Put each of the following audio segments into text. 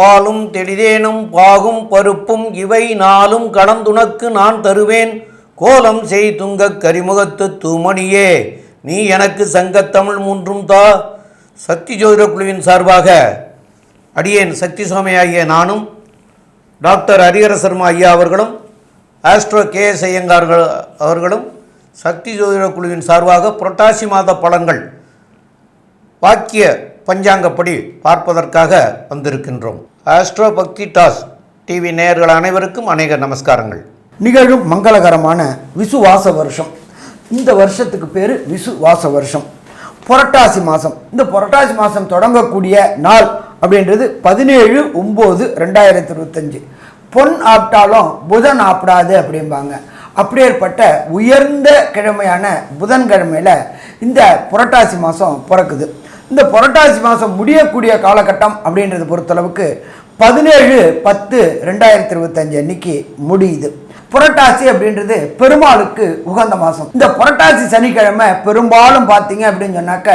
பாலும் தெளிதேனும் பாகும் பருப்பும் இவை நாளும் கடந்துனக்கு நான் தருவேன். கோலம் செய் துங்கக் கரிமுகத்து தூமணியே நீ எனக்கு சங்கத்தமிழ் மூன்றும் தா. சக்தி ஜோதிட குழுவின் சார்பாக அடியேன் சக்தி சுவாமி ஆகிய நானும் டாக்டர் ஹரிஹர சர்மா ஐயா அவர்களும் ஆஸ்ட்ரோ கேஎஸ் ஐயங்கார் அவர்களும் சக்தி ஜோதிட குழுவின் சார்பாக புரட்டாசி மாத பலன்கள் வாக்கிய பஞ்சாங்கப்படி பார்ப்பதற்காக வந்திருக்கின்றோம். ஆஸ்ட்ரோ பக்தி டாஸ் டிவி நேயர்கள் அனைவருக்கும் அநேக நமஸ்காரங்கள். நிகழும் மங்களகரமான விசுவாச வருஷம். இந்த வருஷத்துக்கு பேர் விசுவாச வருஷம். புரட்டாசி மாதம். இந்த புரட்டாசி மாதம் தொடங்கக்கூடிய நாள் அப்படின்றது 17/9/2025. பொன் ஆப்டாலும் புதன் ஆப்டாது அப்படிம்பாங்க. அப்படியேற்பட்ட உயர்ந்த கிழமையான புதன்கிழமையில் இந்த புரட்டாசி மாதம் பிறக்குது. இந்த புரட்டாசி மாதம் முடியக்கூடிய காலகட்டம் அப்படின்றத பொறுத்தளவுக்கு 17/10/2025 அன்னைக்கு முடியுது. புரட்டாசி அப்படின்றது பெருமாளுக்கு உகந்த மாதம். இந்த புரட்டாசி சனிக்கிழமை பெரும்பாலும் பார்த்தீங்க அப்படின்னு சொன்னாக்க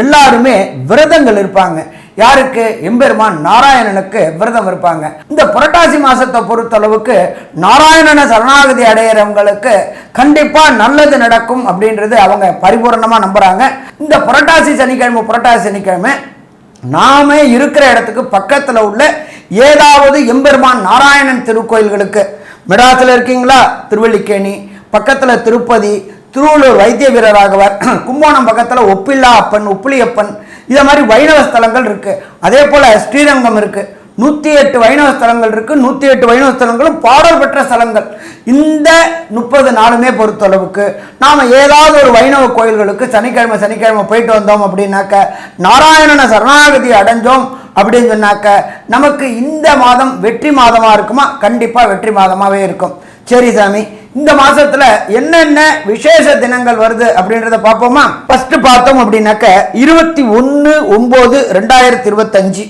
எல்லாருமே விரதங்கள் இருப்பாங்க. யாருக்கு? எம்பெருமான் நாராயணனுக்கு விரதம் இருப்பாங்க. இந்த புரட்டாசி மாதத்தை பொறுத்தளவுக்கு நாராயணனை சரணாகதி அடையிறவங்களுக்கு கண்டிப்பாக நல்லது நடக்கும் அப்படின்றது அவங்க பரிபூர்ணமாக நம்புகிறாங்க. இந்த புரட்டாசி சனிக்கிழமை நாம இருக்கிற இடத்துக்கு பக்கத்தில் உள்ள ஏதாவது எம்பெருமான் நாராயணன் திருக்கோயில்களுக்கு, மெட்ராஸில் இருக்கீங்களா, திருவல்லிக்கேணி பக்கத்தில் திருப்பதி, திருவள்ளூர் வைத்திய வீரராகவர், கும்போணம் பக்கத்தில் ஒப்பில்லா அப்பன், உப்பிலியப்பன், இதை மாதிரி வைணவ ஸ்தலங்கள் இருக்குது. அதே போல் ஸ்ரீரங்கம் இருக்குது. 108 வைணவ ஸ்தலங்கள் இருக்குது. 108 வைணவ ஸ்தலங்களும் பாடல் பெற்ற ஸ்தலங்கள். இந்த 30 நாளுமே பொறுத்தளவுக்கு நாம் ஏதாவது ஒரு வைணவ கோயில்களுக்கு சனிக்கிழமை போயிட்டு வந்தோம் அப்படின்னாக்க, நாராயணனை சரணாகதி அடைஞ்சோம் அப்படின்னு சொன்னாக்க நமக்கு இந்த மாதம் வெற்றி மாதமாக இருக்குமா? கண்டிப்பாக வெற்றி மாதமாகவே இருக்கும். சரி சாமி, இந்த மாதத்தில் என்னென்ன விசேஷ தினங்கள் வருது அப்படின்றத பார்ப்போமா? ஃபஸ்ட்டு பார்த்தோம் அப்படின்னாக்க 21/9/2025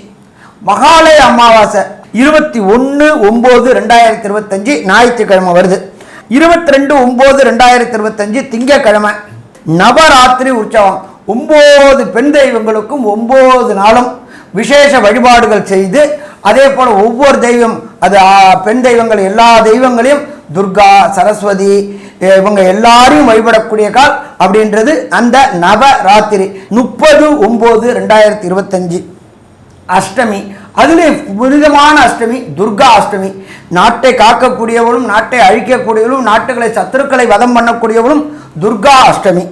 மகாலய அமாவாசை 21/9/2025 ஞாயிற்றுக்கிழமை வருது. 22/9/2025 திங்கக்கிழமை நவராத்திரி உற்சவம். 9 பெண் தெய்வங்களுக்கும் 9 நாளும் விசேஷ வழிபாடுகள் செய்து, அதே போல் ஒவ்வொரு தெய்வம், அது பெண் தெய்வங்கள் எல்லா தெய்வங்களையும் துர்கா, சரஸ்வதி இவங்க எல்லாரையும் வழிபடக்கூடிய கால் அப்படின்றது அந்த நவராத்திரி. 30/9/2025 அஷ்டமி. அதிலே புனிதமான அஷ்டமி துர்கா அஷ்டமி. நாட்டை காக்கக்கூடியவளும் நாட்டை அழிக்கக்கூடியவளும் நாட்டுகளை சத்துருக்களை வதம் பண்ணக்கூடியவளும் துர்கா அஷ்டமி.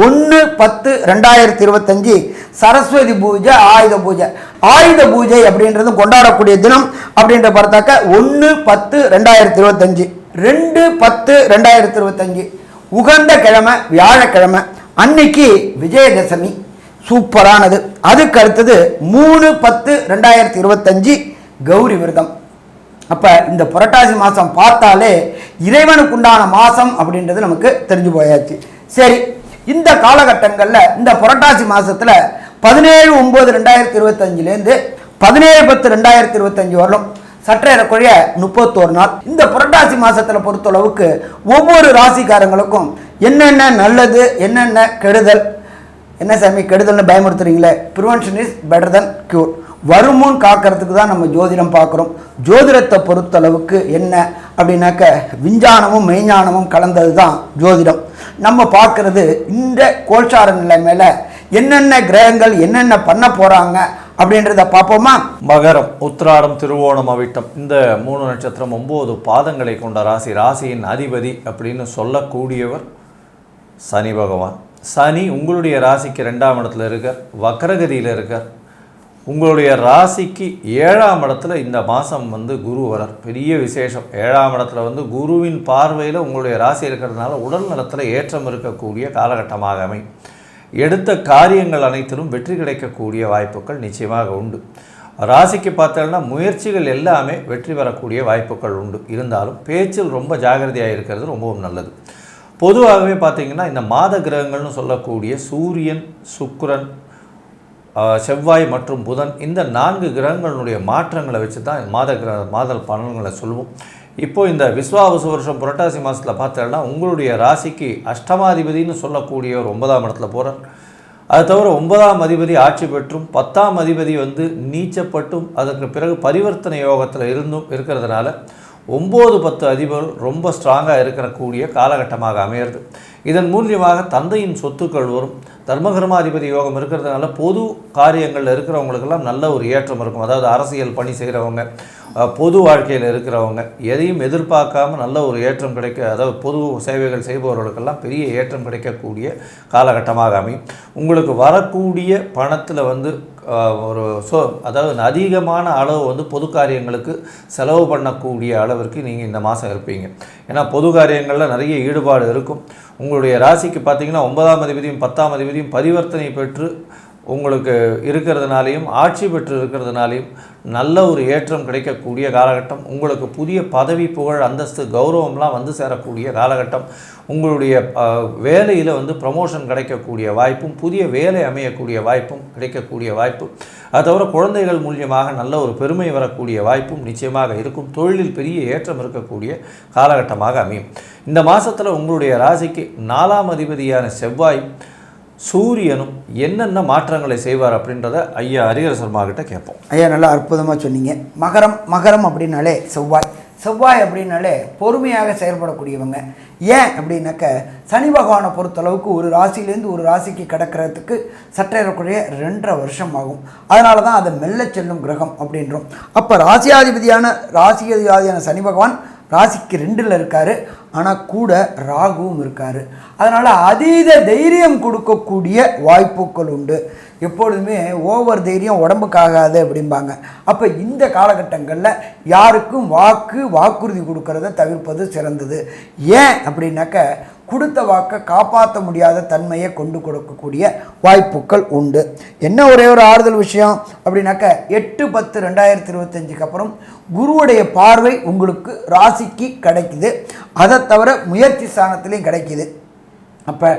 1/10/2025 சரஸ்வதி பூஜை, ஆயுத பூஜை. ஆயுத பூஜை அப்படின்றது கொண்டாடக்கூடிய தினம் அப்படின்ற பார்த்தாக்க 1/10/2025. 2/10/2025 உகந்த கிழமை வியாழக்கிழமை. அன்னைக்கு விஜயதசமி சூப்பரானது. அதுக்கு அடுத்தது 3/10/2025 கௌரி விரதம். அப்போ இந்த புரட்டாசி மாதம் பார்த்தாலே இறைவனுக்குண்டான மாதம் அப்படின்றது நமக்கு தெரிஞ்சு போயாச்சு. சரி, இந்த காலகட்டங்களில் இந்த புரட்டாசி மாதத்தில் 17/9/2025 17/10/2025 வரலும் சற்றேறக்குறைய 31 நாள். இந்த புரட்டாசி மாதத்தில் பொறுத்தளவுக்கு ஒவ்வொரு ராசிக்காரங்களுக்கும் என்னென்ன நல்லது, என்னென்ன கெடுதல். என்ன சாமி கெடுதல்னு பயமுறுத்துறீங்களே? Prevention is better than cure. வருமுன் காக்கிறதுக்கு தான் நம்ம ஜோதிடம் பார்க்குறோம். ஜோதிடத்தை பொறுத்தளவுக்கு என்ன அப்படின்னாக்க விஞ்ஞானமும் மெய்ஞானமும் கலந்தது தான் ஜோதிடம். நம்ம பார்க்குறது இந்த கோல்சார நிலை மேலே என்னென்ன கிரகங்கள் என்னென்ன பண்ண போகிறாங்க அப்படின்றத பார்ப்போமா? மகரம், உத்திராடம், திருவோணம், அவிட்டம் இந்த 3 நட்சத்திரம் 9 பாதங்களை கொண்ட ராசி. ராசியின் அதிபதி அப்படின்னு சொல்லக்கூடியவர் சனி பகவான். சனி உங்களுடைய ராசிக்கு 2ஆம் இடத்துல இருக்கார், வக்ரகதியில் இருக்கார். உங்களுடைய ராசிக்கு 7ஆம் இடத்துல இந்த மாதம் குரு வரார். பெரிய விசேஷம். 7ஆம் இடத்துல குருவின் பார்வையில் உங்களுடைய ராசி இருக்கிறதுனால உடல் நலத்தில் ஏற்றம் இருக்கக்கூடிய காலகட்டமாக அமையும். எடுத்த காரியங்கள் அனைத்திலும் வெற்றி கிடைக்கக்கூடிய வாய்ப்புகள் நிச்சயமாக உண்டு. ராசிக்கு பார்த்தோம்னா முயற்சிகள் எல்லாமே வெற்றி பெறக்கூடிய வாய்ப்புகள் உண்டு. இருந்தாலும் பேச்சில் ரொம்ப ஜாகிரதையாக இருக்கிறது ரொம்பவும் நல்லது. பொதுவாகவே பார்த்திங்கன்னா இந்த மாத கிரகங்கள்னு சொல்லக்கூடிய சூரியன், சுக்கிரன், செவ்வாய் மற்றும் புதன் இந்த 4 கிரகங்களுடைய மாற்றங்களை வச்சு தான் மாத பலன்களை சொல்லுவோம். இப்போது இந்த விஸ்வாவசு வருஷம் புரட்டாசி மாதத்தில் பார்த்தோன்னா உங்களுடைய ராசிக்கு அஷ்டமாதிபதினு சொல்லக்கூடியவர் 9ஆம் இடத்துல போகிறார். அது தவிர 9ஆம் அதிபதி ஆட்சி பெற்றும் 10ஆம் அதிபதி வந்து நீச்சப்பட்டும் அதற்கு பிறகு பரிவர்த்தனை யோகத்தில் இருக்கிறதுனால 9, 10 அதிபர்கள் ரொம்ப ஸ்ட்ராங்காக இருக்கக்கூடிய காலகட்டமாக அமையிறது. இதன் மூலியமாக தந்தையின் சொத்துக்கள் வரும். தர்மகர்மாதிபதி யோகம் இருக்கிறதுனால பொது காரியங்களில் இருக்கிறவங்களுக்கெல்லாம் நல்ல ஒரு ஏற்றம் இருக்கும். அதாவது அரசியல் பணி செய்கிறவங்க, பொது வாழ்க்கையில் இருக்கிறவங்க, எதையும் எதிர்பார்க்காம நல்ல ஒரு ஏற்றம் கிடைக்க, அதாவது பொது சேவைகள் செய்பவர்களுக்கெல்லாம் பெரிய ஏற்றம் கிடைக்கக்கூடிய காலகட்டமாக அமையும். உங்களுக்கு வரக்கூடிய பணத்தில் வந்து அதாவது அதிகமான அளவு வந்து பொது காரியங்களுக்கு செலவு பண்ணக்கூடிய அளவிற்கு நீங்கள் இந்த மாதம் இருப்பீங்க. ஏன்னா பொது காரியங்களில் நிறைய ஈடுபாடு இருக்கும். உங்களுடைய ராசிக்கு பார்த்திங்கன்னா 9ஆம் அதிபதியும் 10ஆம் அதிபதியும் பரிவர்த்தனை பெற்று உங்களுக்கு இருக்கிறதுனாலையும் ஆட்சி பெற்று இருக்கிறதுனாலையும் நல்ல ஒரு ஏற்றம் கிடைக்கக்கூடிய காலகட்டம். உங்களுக்கு புதிய பதவி, புகழ், அந்தஸ்து, கௌரவம்லாம் வந்து சேரக்கூடிய காலகட்டம். உங்களுடைய வேலையில் வந்து ப்ரமோஷன் கிடைக்கக்கூடிய வாய்ப்பும், புதிய வேலை அமையக்கூடிய வாய்ப்பும் கிடைக்கக்கூடிய வாய்ப்பு. அது தவிர குழந்தைகள் மூலியமாக நல்ல ஒரு பெருமை வரக்கூடிய வாய்ப்பும் நிச்சயமாக இருக்கும். தொழிலில் பெரிய ஏற்றம் இருக்கக்கூடிய காலகட்டமாக அமையும். இந்த மாதத்தில் உங்களுடைய ராசிக்கு 4ஆம் அதிபதியான செவ்வாய் சூரியனும் என்னென்ன மாற்றங்களை செய்வார் அப்படின்றத ஐயா ஹரிஹர சர்மா கிட்ட கேட்போம். ஐயா நல்லா அற்புதமாக சொன்னீங்க. மகரம் அப்படின்னாலே செவ்வாய் அப்படின்னாலே பொறுமையாக செயல்படக்கூடியவங்க. ஏன் அப்படின்னாக்க சனி பகவானை பொறுத்தளவுக்கு ஒரு ராசியிலேருந்து ஒரு ராசிக்கு கிடக்கிறதுக்கு சற்றேறக்குறைய 2.5 வருஷம் ஆகும். அதனால தான் அதை மெல்ல செல்லும் கிரகம் அப்படின்றோம். அப்போ ராசியாதிபதியான சனி பகவான் ராசிக்கு 2ல் இருக்கார். ஆனால் கூட ராகுவும் இருக்கார். அதனால் அதீத தைரியம் கொடுக்கக்கூடிய வாய்ப்புகள் உண்டு. எப்பொழுதுமே ஓவர் தைரியம் உடம்புக்காகாது அப்படிம்பாங்க. அப்போ இந்த காலகட்டங்களில் யாருக்கும் வாக்குறுதி கொடுக்கறத தவிர்ப்பது சிறந்தது. ஏன் அப்படின்னாக்க கொடுத்த வாக்கை காப்பாற்ற முடியாத தன்மையை கொண்டு கொடுக்கக்கூடிய வாய்ப்புகள் உண்டு. என்ன ஒரே ஒரு ஆறுதல் விஷயம் அப்படின்னாக்க 8/10/2025 அப்புறம் குருவுடைய பார்வை உங்களுக்கு ராசிக்கு கிடைக்குது. அதை தவிர முயற்சி ஸ்தானத்துலேயும் கிடைக்கிது. அப்போ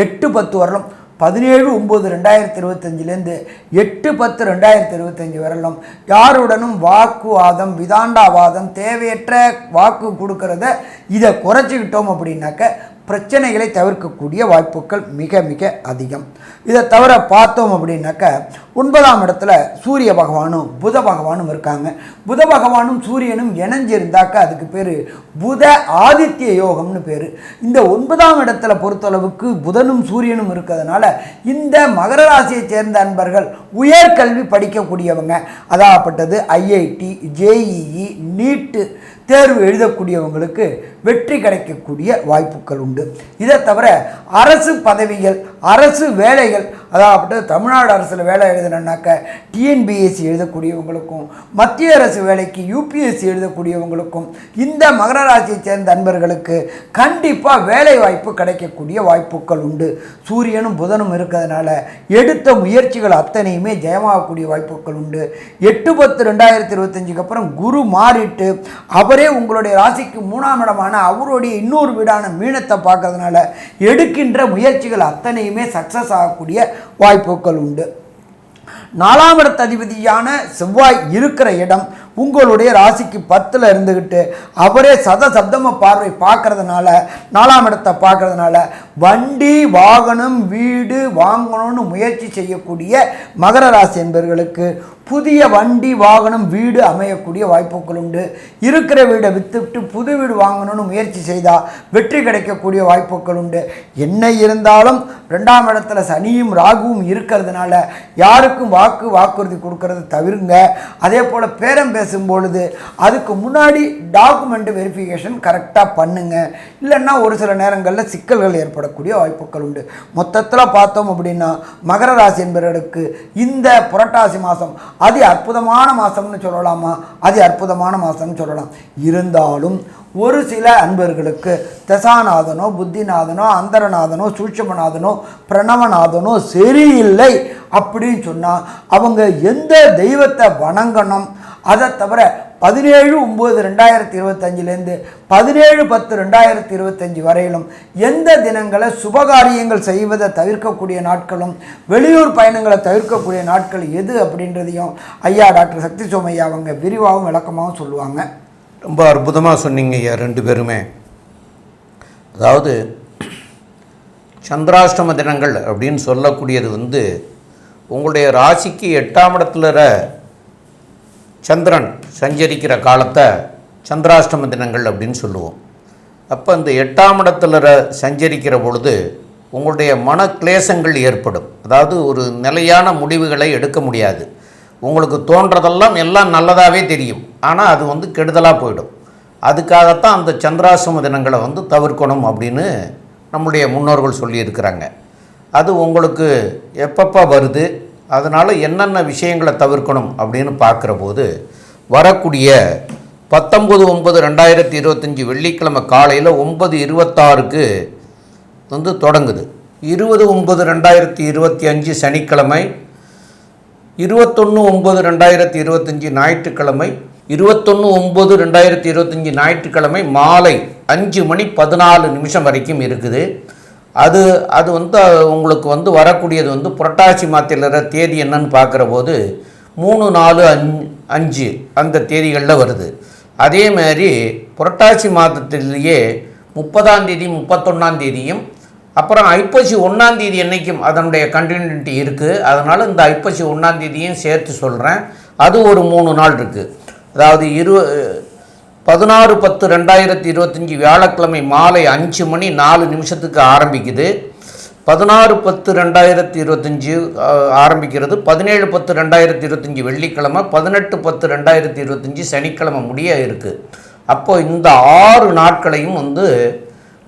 8-10 வரலும் 17/9/2025 8/10/2025 வரலும் யாருடனும் வாக்குவாதம், விதாண்டாவாதம், தேவையற்ற வாக்கு கொடுக்கறத இதை குறைச்சிக்கிட்டோம் அப்படின்னாக்க பிரச்சனைகளை தவிர்க்கக்கூடிய வாய்ப்புகள் மிக மிக அதிகம். இதை தவிர பார்த்தோம் அப்படின்னாக்க 9ஆம் இடத்துல சூரிய பகவானும் புத பகவானும் இருக்காங்க. புத பகவானும் சூரியனும் இணைஞ்சிருந்தாக்க அதுக்கு பேர் புத ஆதித்ய யோகம்னு பேர். இந்த 9ஆம் இடத்துல பொறுத்தளவுக்கு புதனும் சூரியனும் இருக்கிறதுனால இந்த மகர ராசியை சேர்ந்த அன்பர்கள் உயர்கல்வி படிக்கக்கூடியவங்க, அதாகப்பட்டது ஐஐடி, ஜேஇஇ, நீட்டு தேர்வு எழுதக்கூடியவங்களுக்கு வெற்றி கிடைக்கக்கூடிய வாய்ப்புகள் உண்டு. இதை தவிர அரசு பதவிகள், அரசு வேலைகள், அதாவது தமிழ்நாடு அரசில் வேலை எழுதணுன்னாக்க டிஎன்பிஎஸ்சி எழுதக்கூடியவங்களுக்கும், மத்திய அரசு வேலைக்கு யூபிஎஸ்சி எழுதக்கூடியவங்களுக்கும் இந்த மகர ராசியை சேர்ந்த அன்பர்களுக்கு கண்டிப்பாக வேலை வாய்ப்பு கிடைக்கக்கூடிய வாய்ப்புகள் உண்டு. சூரியனும் புதனும் இருக்கிறதுனால எடுத்த முயற்சிகள் அத்தனையுமே ஜெயமாகக்கூடிய வாய்ப்புகள் உண்டு. 8/10/2025 அப்புறம் குரு மாறிட்டு அவரே உங்களுடைய ராசிக்கு 3ஆம் இடமான அவருடைய இன்னொரு வீடான மீனத்தை பார்க்கறதுனால எடுக்கின்ற முயற்சிகள் அத்தனையுமே சக்சஸ் ஆகக்கூடிய வாய்ப்புகள் உண்டு. 4ஆம் இடத்து அதிபதியான செவ்வாய் இருக்கிற இடம் உங்களுடைய ராசிக்கு 10ல் இருந்துக்கிட்டு அவரே சப்தம பார்வை பார்க்கறதுனால, 4ஆம் இடத்தை பார்க்கறதுனால வண்டி, வாகனம், வீடு வாங்கணும்னு முயற்சி செய்யக்கூடிய மகர ராசி என்பவர்களுக்கு புதிய வண்டி, வாகனம், வீடு அமையக்கூடிய வாய்ப்புகள் உண்டு. இருக்கிற வீடை விற்றுவிட்டு புது வீடு வாங்கணும்னு முயற்சி செய்தால் வெற்றி கிடைக்கக்கூடிய வாய்ப்புகள் உண்டு. என்ன இருந்தாலும் 2ஆம் இடத்துல சனியும் ராகுவும் இருக்கிறதுனால யாருக்கும் வாக்குறுதி கொடுக்கறத தவிருங்க. அதே போல் பேரம் பேசும்பொழுது அதுக்கு முன்னாடி டாக்குமெண்ட் வெரிஃபிகேஷன் கரெக்டாக பண்ணுங்க. இல்லைன்னா ஒரு சில நேரங்களில் சிக்கல்கள் ஏற்படக்கூடிய வாய்ப்புகள் உண்டு. மொத்தத்தில் பார்த்தோம் அப்படின்னா மகர ராசி என்பவர்களுக்கு இந்த புரட்டாசி மாதம் அதி அற்புதமான மாதம்னு சொல்லலாமா? அதி அற்புதமான மாதம்னு சொல்லலாம். இருந்தாலும் ஒரு சில அன்பர்களுக்கு தசாநாதனோ, புத்திநாதனோ, அந்தரநாதனோ, சூட்சமநாதனோ, பிரணவநாதனோ சரியில்லை அப்படின்னு சொன்னால் அவங்க எந்த தெய்வத்தை வணங்கணும்? அதை தவிர 17/9/2025 17/10/2025 வரையிலும் எந்த தினங்களை சுபகாரியங்கள் செய்வதை தவிர்க்கக்கூடிய நாட்களும் வெளியூர் பயணங்களை தவிர்க்கக்கூடிய நாட்கள் எது அப்படின்றதையும் ஐயா டாக்டர் சக்தி சோமையா அவங்க விரிவாகவும் விளக்கமாகவும் சொல்லுவாங்க. ரொம்ப அற்புதமாக சொன்னீங்க ஐயா 2 பேருமே. அதாவது சந்திராஷ்டம தினங்கள் அப்படின்னு சொல்லக்கூடியது வந்து உங்களுடைய ராசிக்கு 8ஆம் இடத்துல சந்திரன் சஞ்சரிக்கிற காலத்தை சந்திராஷ்டம தினங்கள் அப்படின்னு சொல்லுவோம். அப்போ இந்த 8ஆம் இடத்துல சஞ்சரிக்கிற பொழுது உங்களுடைய மன கிளேசங்கள் ஏற்படும். அதாவது ஒரு நிலையான முடிவுகளை எடுக்க முடியாது. உங்களுக்கு தோன்றதெல்லாம் எல்லாம் நல்லதாகவே தெரியும், ஆனால் அது வந்து கெடுதலாக போயிடும். அதுக்காகத்தான் அந்த சந்திராஷ்டம தினங்களை வந்து தவிர்க்கணும் அப்படின்னு நம்முடைய முன்னோர்கள் சொல்லியிருக்கிறாங்க. அது உங்களுக்கு எப்பப்போ வருது, அதனால் என்னென்ன விஷயங்களை தவிர்க்கணும் அப்படின்னு பார்க்குற போது வரக்கூடிய 19/9/2025 வெள்ளிக்கிழமை காலையில் 9:26க்கு வந்து தொடங்குது. 20/9/2025 சனிக்கிழமை, 21/9/2025 ஞாயிற்றுக்கிழமை, 21/9/2025 ஞாயிற்றுக்கிழமை மாலை 5:14 வரைக்கும் இருக்குது. அது வந்து உங்களுக்கு வந்து வரக்கூடியது வந்து புரட்டாசி மாதத்தில் தேதி என்னன்னு பார்க்குற போது 3, 4, 5 அந்த தேதிகளில் வருது. அதே மாதிரி புரட்டாசி மாதத்திலேயே 30ஆம் தேதி 31ஆம் தேதியும் அப்புறம் ஐப்பசி 1ஆம் தேதி என்றைக்கும் அதனுடைய கண்டினியூட்டி இருக்குது. அதனால் இந்த ஐப்பசி 1ஆம் தேதியும் சேர்த்து சொல்கிறேன். அது ஒரு 3 நாள் இருக்குது. அதாவது 16/10/2025 வியாழக்கிழமை மாலை 5:04 ஆரம்பிக்குது. 16/10/2025 ஆரம்பிக்கிறது. 17/10/2025 வெள்ளிக்கிழமை, 18/10/2025 சனிக்கிழமை முடிய இருக்குது. அப்போது இந்த 6 நாட்களையும் வந்து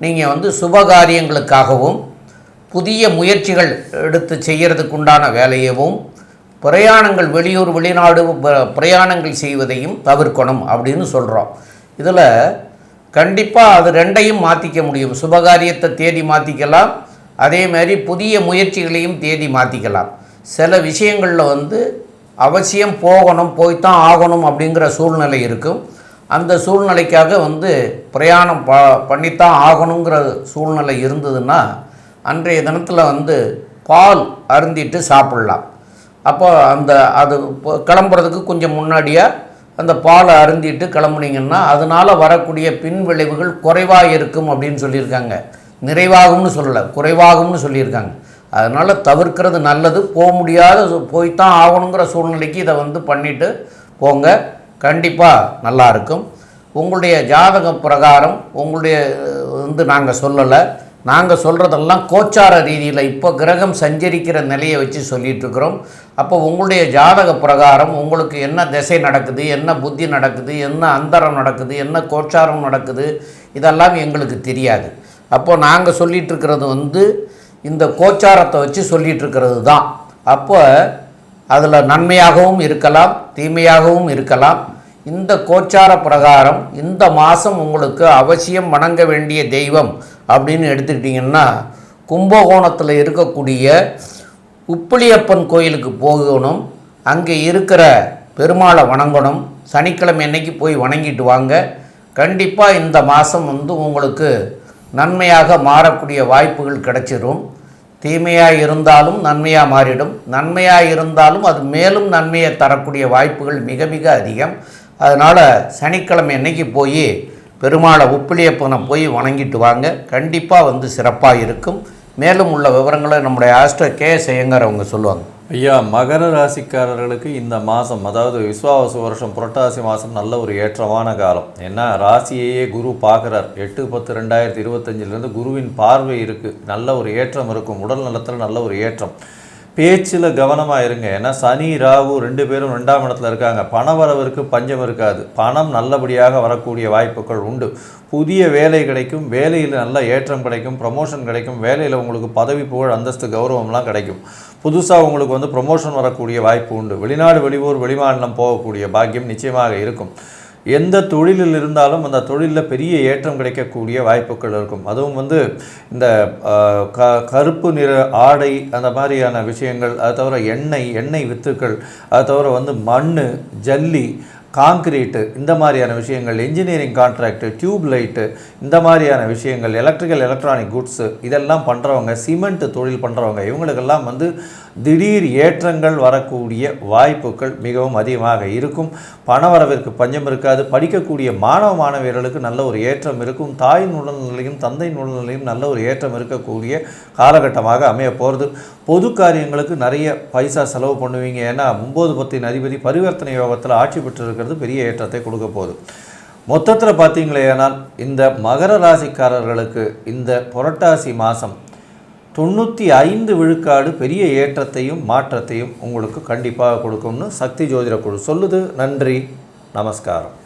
நீங்கள் வந்து சுபகாரியங்களுக்காகவும் புதிய முயற்சிகள் எடுத்து செய்கிறதுக்கு உண்டான வேலையவும் பிரயாணங்கள் வெளியூர் வெளிநாடு பிரயாணங்கள் செய்வதையும் தவிர்க்கணும் அப்படின்னு சொல்கிறோம். இதில் கண்டிப்பாக அது ரெண்டையும் மாற்றிக்க முடியும். சுபகாரியத்தை தேதி மாற்றிக்கலாம், அதே மாதிரி புதிய முயற்சிகளையும் தேதி மாற்றிக்கலாம். சில விஷயங்களில் வந்து அவசியம் போய்த்தான் ஆகணும் அப்படிங்கிற சூழ்நிலை இருக்கும். அந்த சூழ்நிலைக்காக வந்து பிரயாணம் பண்ணித்தான் ஆகணுங்கிற சூழ்நிலை இருந்ததுன்னா அன்றைய தினத்தில் வந்து பால் அருந்திட்டு சாப்பிட்லாம். அப்போ அது கிளம்புறதுக்கு கொஞ்சம் முன்னாடியாக அந்த பாலை அருந்திட்டு கிளம்புனீங்கன்னா அதனால் வரக்கூடிய பின் விளைவுகள் குறைவாக இருக்கும் அப்படின்னு சொல்லியிருக்காங்க. நிறைவாகும்னு சொல்லலை, குறைவாகும்னு சொல்லியிருக்காங்க. அதனால் தவிர்க்கிறது நல்லது. போய்த்தான் ஆகணுங்கிற சூழ்நிலைக்கு இதை வந்து பண்ணிவிட்டு போங்க, கண்டிப்பாக நல்லா இருக்கும். உங்களுடைய ஜாதக பிரகாரம் உங்களுடைய வந்து நாங்கள் சொல்லலை, நாங்கள் சொல்கிறதெல்லாம் கோச்சார ரீதியில் இப்போ கிரகம் சஞ்சரிக்கிற நிலையை வச்சு சொல்லிகிட்ருக்குறோம். அப்போ உங்களுடைய ஜாதக பிரகாரம் உங்களுக்கு என்ன திசை நடக்குது, என்ன புத்தி நடக்குது, என்ன அந்தரம் நடக்குது, என்ன கோச்சாரம் நடக்குது, இதெல்லாம் எங்களுக்கு தெரியாது. அப்போது நாங்கள் சொல்லிகிட்ருக்கிறது வந்து இந்த கோச்சாரத்தை வச்சு சொல்லிகிட்ருக்கிறது தான். அப்போ அதில் நன்மையாகவும் இருக்கலாம், தீமையாகவும் இருக்கலாம். இந்த கோச்சார பிரகாரம் இந்த மாதம் உங்களுக்கு அவசியம் வணங்க வேண்டிய தெய்வம் அப்படின்னு எடுத்துக்கிட்டிங்கன்னா கும்பகோணத்தில் இருக்கக்கூடிய உப்பிலியப்பன் கோயிலுக்கு போகணும். அங்கே இருக்கிற பெருமாளை வணங்கணும். சனிக்கிழமை அன்னைக்கு போய் வணங்கிட்டு வாங்க. கண்டிப்பாக இந்த மாதம் வந்து உங்களுக்கு நன்மையாக மாறக்கூடிய வாய்ப்புகள் கிடைச்சிடும். தீமையாக இருந்தாலும் நன்மையாக மாறிடும். நன்மையாக இருந்தாலும் அது மேலும் நன்மையை தரக்கூடிய வாய்ப்புகள் மிக மிக அதிகம். அதனால் சனிக்கிழமை அன்னைக்கு போய் பெருமாளை உப்பிலியப்பனை போய் வணங்கிட்டு வாங்க. கண்டிப்பாக வந்து சிறப்பாக இருக்கும். மேலும் உள்ள விவரங்களை நம்முடைய ஆஸ்ட்ரோ கே.எஸ். ஐயங்கார் அவங்க சொல்லுவாங்க. ஐயா, மகர ராசிக்காரர்களுக்கு இந்த மாதம், அதாவது விஸ்வாவசு வருஷம் புரட்டாசி மாதம் நல்ல ஒரு ஏற்றமான காலம். ஏன்னா ராசியையே குரு பார்க்குறார். 8/10/2025 குருவின் பார்வை இருக்குது. நல்ல ஒரு ஏற்றம் இருக்கும். உடல் நலத்தில் நல்ல ஒரு ஏற்றம். பேச்சில் கவனமாக இருங்க. ஏன்னா சனி ராகு 2 பேரும் 2ஆம் இடத்துல இருக்காங்க. பண வரவிற்கு பஞ்சம் இருக்காது. பணம் நல்லபடியாக வரக்கூடிய வாய்ப்புகள் உண்டு. புதிய வேலை கிடைக்கும். வேலையில் நல்ல ஏற்றம் கிடைக்கும். ப்ரமோஷன் கிடைக்கும். வேலையில் உங்களுக்கு பதவி புகழ் அந்தஸ்து கௌரவம்லாம் கிடைக்கும். புதுசாக உங்களுக்கு வந்து ப்ரமோஷன் வரக்கூடிய வாய்ப்பு உண்டு. வெளிநாடு வெளியூர் வெளிமாநிலம் போகக்கூடிய பாக்கியம் நிச்சயமாக இருக்கும். எந்த தொழிலில் இருந்தாலும் அந்த தொழிலில் பெரிய ஏற்றம் கிடைக்கக்கூடிய வாய்ப்புகள் இருக்கும். அதுவும் வந்து இந்த கருப்பு நிற ஆடை அந்த மாதிரியான விஷயங்கள், அது தவிர எண்ணெய் வித்துக்கள், அது தவிர வந்து மண், ஜல்லி, காங்கிரீட்டு இந்த மாதிரியான விஷயங்கள், இன்ஜினியரிங் கான்ட்ராக்டு, டியூப் லைட்டு இந்த மாதிரியான விஷயங்கள், எலக்ட்ரிக்கல் எலக்ட்ரானிக் குட்ஸு இதெல்லாம் பண்ணுறவங்க, சிமெண்ட் தொழில் பண்ணுறவங்க இவங்களுக்கெல்லாம் திடீர் ஏற்றங்கள் வரக்கூடிய வாய்ப்புகள் மிகவும் அதிகமாக இருக்கும். பணவரவிற்கு பஞ்சம் இருக்காது. படிக்கக்கூடிய மாணவ மாணவியர்களுக்கு நல்ல ஒரு ஏற்றம் இருக்கும். தாயின் உடல்நிலையும் தந்தை உடல்நிலையும் நல்ல ஒரு ஏற்றம் இருக்கக்கூடிய காலகட்டமாக அமைய போகிறது. பொது காரியங்களுக்கு நிறைய பைசா செலவு பண்ணுவீங்க. ஏன்னா 9-10 அதிபதி பரிவர்த்தனை யோகத்தில் ஆட்சி பெற்றிருக்கிறது பெரிய ஏற்றத்தை கொடுக்க போகுது. மொத்தத்தில் பார்த்தீங்களேனால் இந்த மகர ராசிக்காரர்களுக்கு இந்த புரட்டாசி மாதம் 95 விழுக்காடு பெரிய ஏற்றத்தையும் மாற்றத்தையும் உங்களுக்கு கண்டிப்பாக கொடுக்கும்னு சக்தி ஜோதிட குழு சொல்லுது. நன்றி, நமஸ்காரம்.